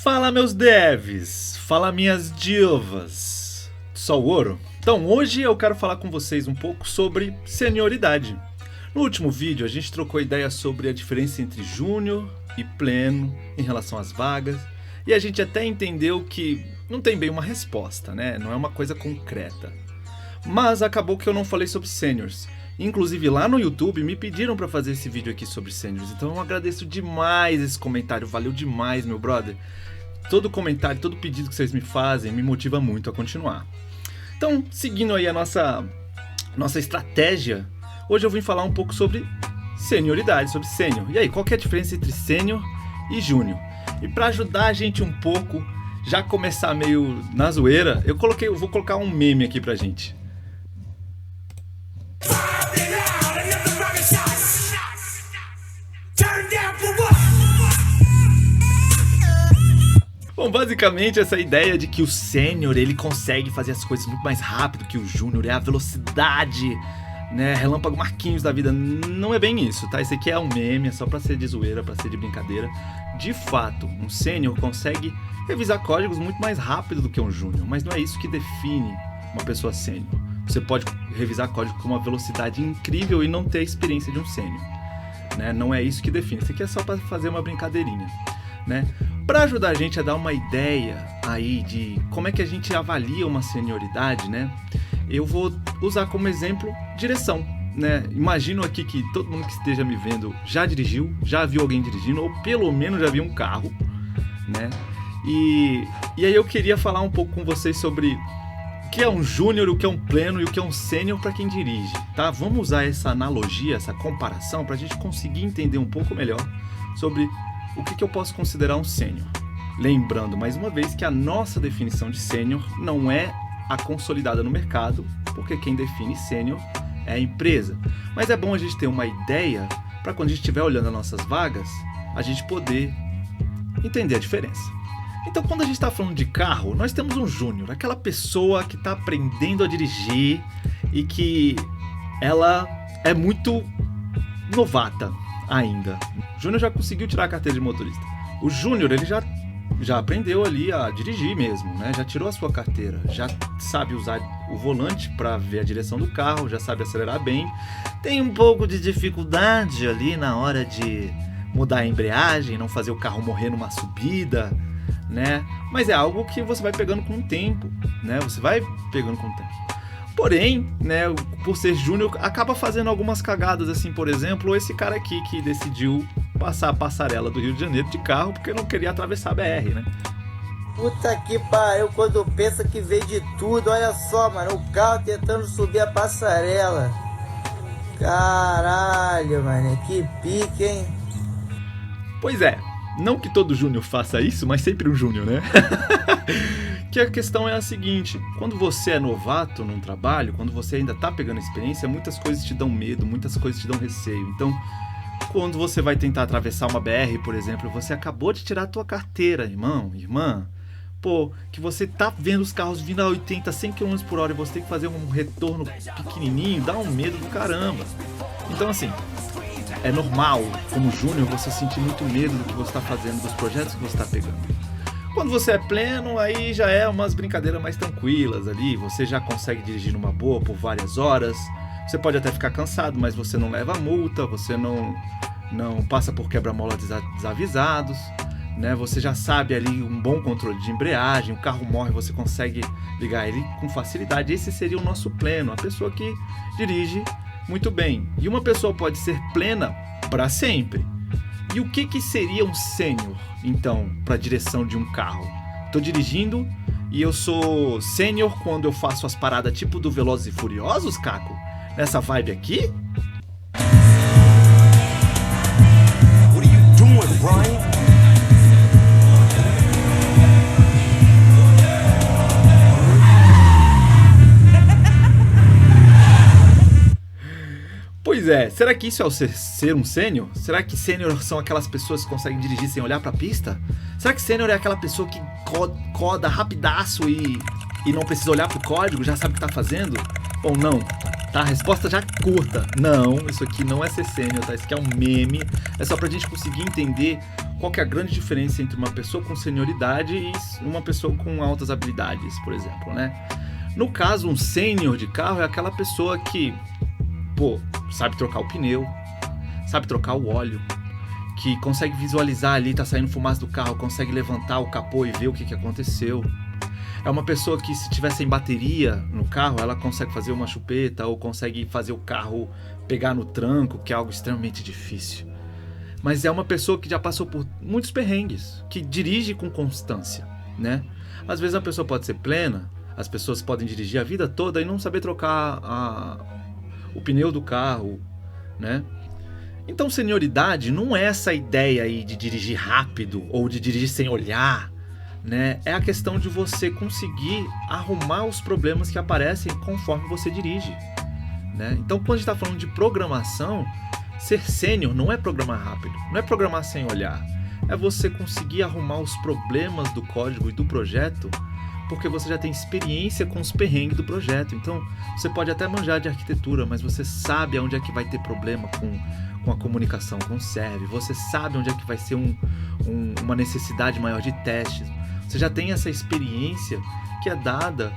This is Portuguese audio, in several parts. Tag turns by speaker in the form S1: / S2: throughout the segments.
S1: Fala meus devs, fala minhas divas, só o ouro? Então hoje eu quero falar com vocês um pouco sobre senioridade. No último vídeo a gente trocou ideia sobre a diferença entre júnior e pleno em relação às vagas, e a gente até entendeu que não tem bem uma resposta, né? Não é uma coisa concreta. Mas acabou que eu não falei sobre seniors. Inclusive lá no YouTube me pediram para fazer esse vídeo aqui sobre seniors, então eu agradeço demais esse comentário, valeu demais meu brother. Todo comentário, todo pedido que vocês me fazem me motiva muito a continuar. Então, seguindo aí a nossa estratégia, hoje eu vim falar um pouco sobre senioridade, sobre sênior. E aí, qual que é a diferença entre sênior e júnior? E para ajudar a gente um pouco, já começar meio na zoeira, eu vou colocar um meme aqui pra gente. Bom, basicamente essa ideia de que o sênior ele consegue fazer as coisas muito mais rápido que o júnior, é a velocidade, né, relâmpago Marquinhos da vida, não é bem isso, tá? Esse aqui é um meme, é só pra ser de zoeira, pra ser de brincadeira. De fato, um sênior consegue revisar códigos muito mais rápido do que um júnior, mas não é isso que define uma pessoa sênior. Você pode revisar código com uma velocidade incrível e não ter a experiência de um sênior, né? Não é isso que define, isso aqui é só pra fazer uma brincadeirinha, né? Para ajudar a gente a dar uma ideia aí de como é que a gente avalia uma senioridade, né? Eu vou usar como exemplo direção, né? Imagino aqui que todo mundo que esteja me vendo já dirigiu, já viu alguém dirigindo, ou pelo menos já viu um carro, né? E aí eu queria falar um pouco com vocês sobre o que é um júnior, o que é um pleno e o que é um sênior para quem dirige, tá? Vamos usar essa analogia, essa comparação para a gente conseguir entender um pouco melhor sobre o que eu posso considerar um sênior. Lembrando mais uma vez que a nossa definição de sênior não é a consolidada no mercado, porque quem define sênior é a empresa. Mas é bom a gente ter uma ideia para quando a gente estiver olhando as nossas vagas, a gente poder entender a diferença. Então, quando a gente está falando de carro, nós temos um júnior, aquela pessoa que está aprendendo a dirigir e que ela é muito novata ainda. O júnior já conseguiu tirar a carteira de motorista. O júnior, ele já aprendeu ali a dirigir mesmo, né? Já tirou a sua carteira, já sabe usar o volante para ver a direção do carro, já sabe acelerar bem. Tem um pouco de dificuldade ali na hora de mudar a embreagem, não fazer o carro morrer numa subida, né? Mas é algo que você vai pegando com o tempo, né? Você vai pegando com o tempo. Porém, né, por ser júnior, acaba fazendo algumas cagadas, assim, por exemplo, esse cara aqui que decidiu passar a passarela do Rio de Janeiro de carro porque não queria atravessar a BR, né?
S2: Puta que pariu, quando pensa que veio de tudo, olha só, mano, o carro tentando subir a passarela. Caralho, mano, que pique, hein?
S1: Pois é, não que todo júnior faça isso, mas sempre um júnior, né? Que a questão é a seguinte, quando você é novato num trabalho, quando você ainda tá pegando experiência, muitas coisas te dão medo, muitas coisas te dão receio. Então, quando você vai tentar atravessar uma BR, por exemplo, você acabou de tirar a tua carteira, irmão, irmã, pô, que você tá vendo os carros vindo a 80, 100 km por hora e você tem que fazer um retorno pequenininho, dá um medo do caramba. Então, assim, é normal, como júnior, você sentir muito medo do que você tá fazendo, dos projetos que você tá pegando. Quando você é pleno, aí já é umas brincadeiras mais tranquilas ali, você já consegue dirigir numa boa por várias horas, você pode até ficar cansado, mas você não leva multa, você não passa por quebra-mola desavisados, né? Você já sabe ali um bom controle de embreagem, o carro morre, você consegue ligar ele com facilidade. Esse seria o nosso pleno, a pessoa que dirige muito bem. E uma pessoa pode ser plena para sempre. E o que seria um sênior, então, para a direção de um carro? Tô dirigindo e eu sou sênior quando eu faço as paradas tipo do Velozes e Furiosos, Caco? Nessa vibe aqui?
S3: What are you doing, Brian?
S1: Pois é, será que isso é o ser um sênior? Será que sênior são aquelas pessoas que conseguem dirigir sem olhar pra pista? Será que sênior é aquela pessoa que coda rapidaço e não precisa olhar pro código, já sabe o que tá fazendo? Ou não? Tá, a resposta já curta. Não, isso aqui não é ser sênior, tá? Isso aqui é um meme. É só pra gente conseguir entender qual que é a grande diferença entre uma pessoa com senioridade e uma pessoa com altas habilidades, por exemplo, né? No caso, um sênior de carro é aquela pessoa que, sabe trocar o pneu, sabe trocar o óleo, que consegue visualizar ali, tá saindo fumaça do carro, consegue levantar o capô e ver o que aconteceu. É uma pessoa que, se tiver sem bateria no carro, ela consegue fazer uma chupeta ou consegue fazer o carro pegar no tranco, que é algo extremamente difícil. Mas é uma pessoa que já passou por muitos perrengues, que dirige com constância, né? Às vezes a pessoa pode ser plena, as pessoas podem dirigir a vida toda e não saber trocar o pneu do carro, né? Então, senioridade não é essa ideia aí de dirigir rápido ou de dirigir sem olhar, né? É a questão de você conseguir arrumar os problemas que aparecem conforme você dirige, né? Então, quando a gente está falando de programação, ser sênior não é programar rápido, não é programar sem olhar. É você conseguir arrumar os problemas do código e do projeto, porque você já tem experiência com os perrengues do projeto. Então, você pode até manjar de arquitetura, mas você sabe onde é que vai ter problema com a comunicação com o server, você sabe onde é que vai ser uma necessidade maior de testes. Você já tem essa experiência que é dada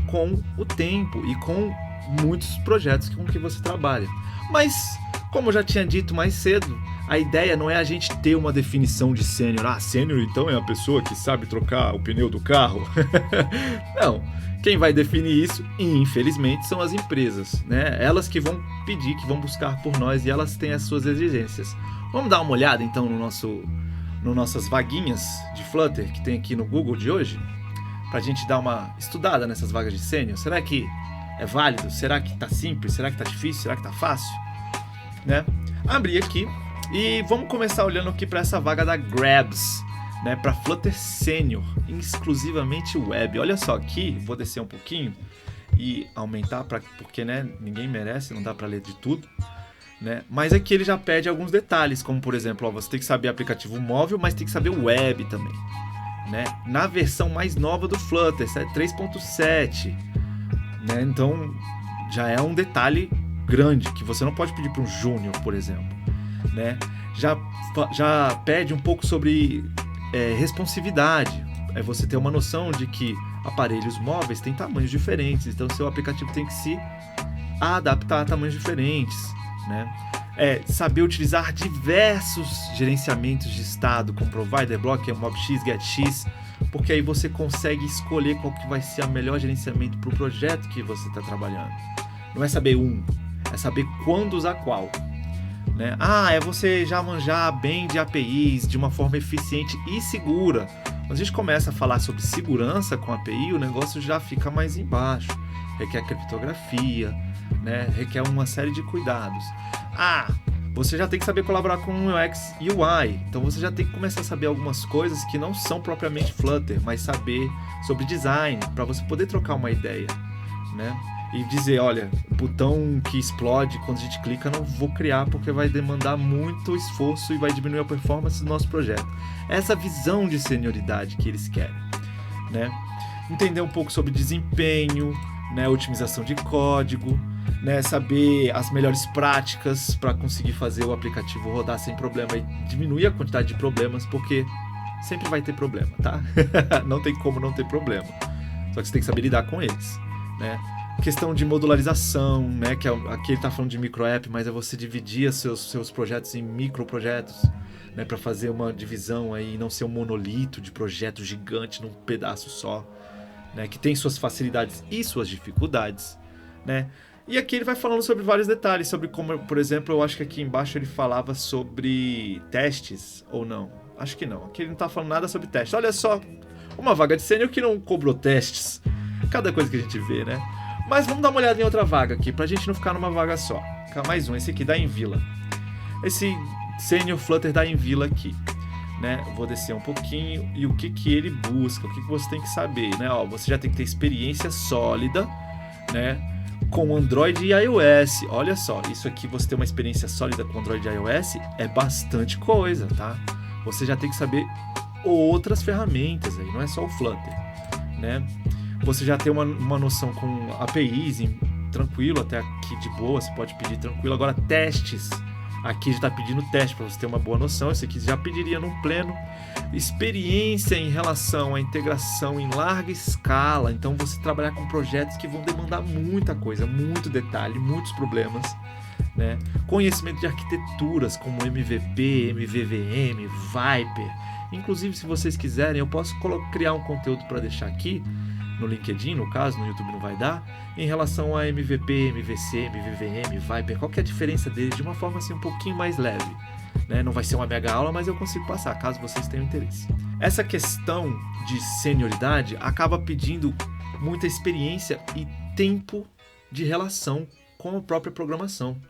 S1: com o tempo e com muitos projetos com que você trabalha. Mas, como eu já tinha dito mais cedo, a ideia não é a gente ter uma definição de sênior. Sênior então é a pessoa que sabe trocar o pneu do carro? Não. Quem vai definir isso, infelizmente, são as empresas, né? Elas que vão pedir, que vão buscar por nós, e elas têm as suas exigências. Vamos dar uma olhada então nas nossas vaguinhas de Flutter que tem aqui no Google de hoje, pra gente dar uma estudada nessas vagas de sênior. Será que é válido? Será que tá simples? Será que tá difícil? Será que tá fácil? Né? Abri aqui e vamos começar olhando aqui para essa vaga da Grabs, né, para Flutter Senior, exclusivamente web. Olha só aqui, vou descer um pouquinho e aumentar, porque, né, ninguém merece, não dá para ler de tudo, né? Mas aqui ele já pede alguns detalhes, como por exemplo, você tem que saber aplicativo móvel, mas tem que saber web também, né? Na versão mais nova do Flutter, 3.7, né? Então já é um detalhe grande que você não pode pedir para um júnior, por exemplo, né? Já pede um pouco sobre responsividade. É você ter uma noção de que aparelhos móveis têm tamanhos diferentes, então seu aplicativo tem que se adaptar a tamanhos diferentes, né? Saber utilizar diversos gerenciamentos de estado, como Provider Block, MobX, GetX, porque aí você consegue escolher qual que vai ser o melhor gerenciamento para o projeto que você está trabalhando. Não é saber é saber quando usar qual, né? É você já manjar bem de APIs de uma forma eficiente e segura. Quando a gente começa a falar sobre segurança com API, o negócio já fica mais embaixo. Requer criptografia, né? Requer uma série de cuidados. Você já tem que saber colaborar com o UX e UI. Então você já tem que começar a saber algumas coisas que não são propriamente Flutter, mas saber sobre design, para você poder trocar uma ideia, né? E dizer, olha, o botão que explode quando a gente clica não vou criar porque vai demandar muito esforço e vai diminuir a performance do nosso projeto. Essa visão de senioridade que eles querem, né? Entender um pouco sobre desempenho, né? Otimização de código, né? Saber as melhores práticas para conseguir fazer o aplicativo rodar sem problema e diminuir a quantidade de problemas, porque sempre vai ter problema, tá? Não tem como não ter problema. Só que você tem que saber lidar com eles, né? Questão de modularização, né? Que aqui ele está falando de micro-app, mas é você dividir seus projetos em microprojetos, né? Para fazer uma divisão aí e não ser um monolito de projeto gigante num pedaço só, né? Que tem suas facilidades e suas dificuldades, né? E aqui ele vai falando sobre vários detalhes, sobre como, por exemplo, eu acho que aqui embaixo ele falava sobre testes, ou não? Acho que não. Aqui ele não está falando nada sobre testes. Olha só, uma vaga de sênior que não cobrou testes. Cada coisa que a gente vê, né? Mas vamos dar uma olhada em outra vaga aqui, pra gente não ficar numa vaga só. Mais um, esse aqui da Envila. Esse Senior Flutter da Envila aqui, né? Vou descer um pouquinho e o que ele busca, o que você tem que saber, né? Você já tem que ter experiência sólida, né? Com Android e iOS. Olha só, isso aqui, você ter uma experiência sólida com Android e iOS é bastante coisa, tá? Você já tem que saber outras ferramentas aí, não é só o Flutter, né? Você já tem uma noção com APIs tranquilo, até aqui de boa, você pode pedir tranquilo. Agora, testes, Aqui já está pedindo teste para você ter uma boa noção. Esse aqui já pediria num pleno. Experiência em relação à integração em larga escala. Então você trabalhar com projetos que vão demandar muita coisa, muito detalhe, muitos problemas, né? Conhecimento de arquiteturas como MVP, MVVM, Viper. Inclusive, se vocês quiserem, eu posso criar um conteúdo para deixar aqui no LinkedIn, no caso, no YouTube não vai dar, em relação a MVP, MVC, MVVM, Viper, qual que é a diferença deles de uma forma assim um pouquinho mais leve, né? Não vai ser uma mega aula, mas eu consigo passar, caso vocês tenham interesse. Essa questão de senioridade acaba pedindo muita experiência e tempo de relação com a própria programação.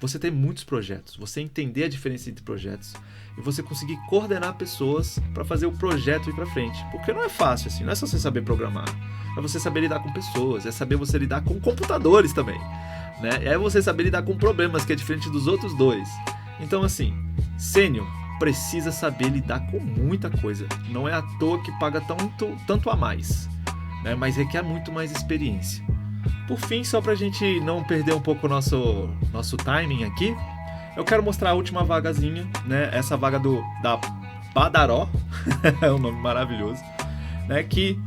S1: Você tem muitos projetos, você entender a diferença entre projetos e você conseguir coordenar pessoas para fazer o projeto ir para frente. Porque não é fácil assim, não é só você saber programar, é você saber lidar com pessoas, é saber você lidar com computadores também, né? É você saber lidar com problemas, que é diferente dos outros dois. Então assim, sênior precisa saber lidar com muita coisa, não é à toa que paga tanto a mais, né? Mas requer muito mais experiência. Por fim, só pra gente não perder um pouco o nosso timing aqui, eu quero mostrar a última vagazinha, né? Essa vaga da Badaró, é um nome maravilhoso, né? Que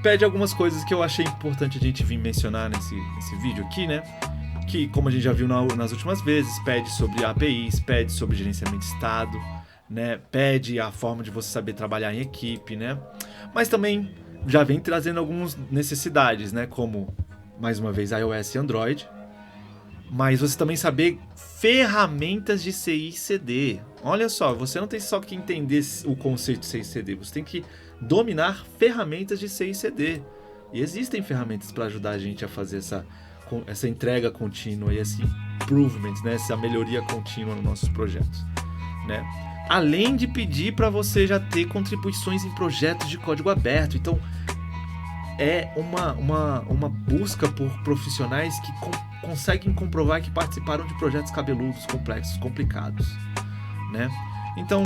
S1: pede algumas coisas que eu achei importante a gente vir mencionar nesse vídeo aqui, né? Que, como a gente já viu nas últimas vezes, pede sobre APIs, pede sobre gerenciamento de estado, né? Pede a forma de você saber trabalhar em equipe, né? Mas também já vem trazendo algumas necessidades, né? Como, mais uma vez, iOS e Android. Mas você também saber ferramentas de CI e CD. Olha só, você não tem só que entender o conceito de CI e CD, você tem que dominar ferramentas de CI e CD. E existem ferramentas para ajudar a gente a fazer essa entrega contínua e esse improvement, né? Essa melhoria contínua nos nossos projetos, né? Além de pedir para você já ter contribuições em projetos de código aberto. Então, é uma busca por profissionais que conseguem comprovar que participaram de projetos cabeludos, complexos, complicados, né? Então,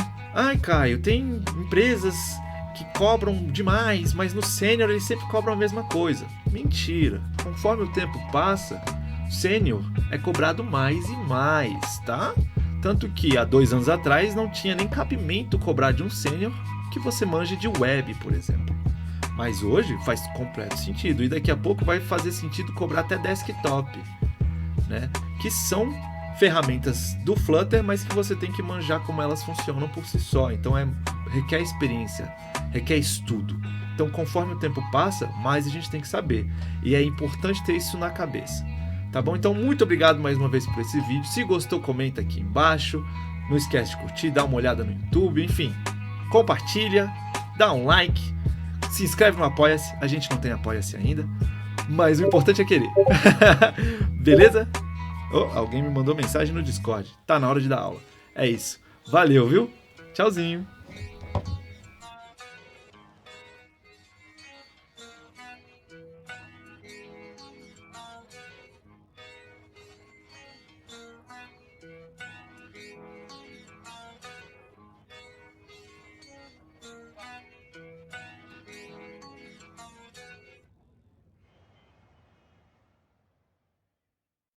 S1: Caio, tem empresas que cobram demais, mas no sênior eles sempre cobram a mesma coisa. Mentira! Conforme o tempo passa, o sênior é cobrado mais e mais, tá? Tanto que há 2 anos atrás não tinha nem cabimento cobrar de um sênior que você manje de web, por exemplo. Mas hoje faz completo sentido. E daqui a pouco vai fazer sentido cobrar até desktop, né? Que são ferramentas do Flutter, mas que você tem que manjar como elas funcionam por si só. Então requer experiência, requer estudo. Então conforme o tempo passa, mais a gente tem que saber. E é importante ter isso na cabeça. Tá bom? Então muito obrigado mais uma vez por esse vídeo. Se gostou, comenta aqui embaixo. Não esquece de curtir, dá uma olhada no YouTube. Enfim, compartilha, dá um like. Se inscreve no Apoia-se, a gente não tem Apoia-se ainda, mas o importante é querer. Beleza? Alguém me mandou mensagem no Discord, tá na hora de dar aula. É isso, valeu, viu? Tchauzinho.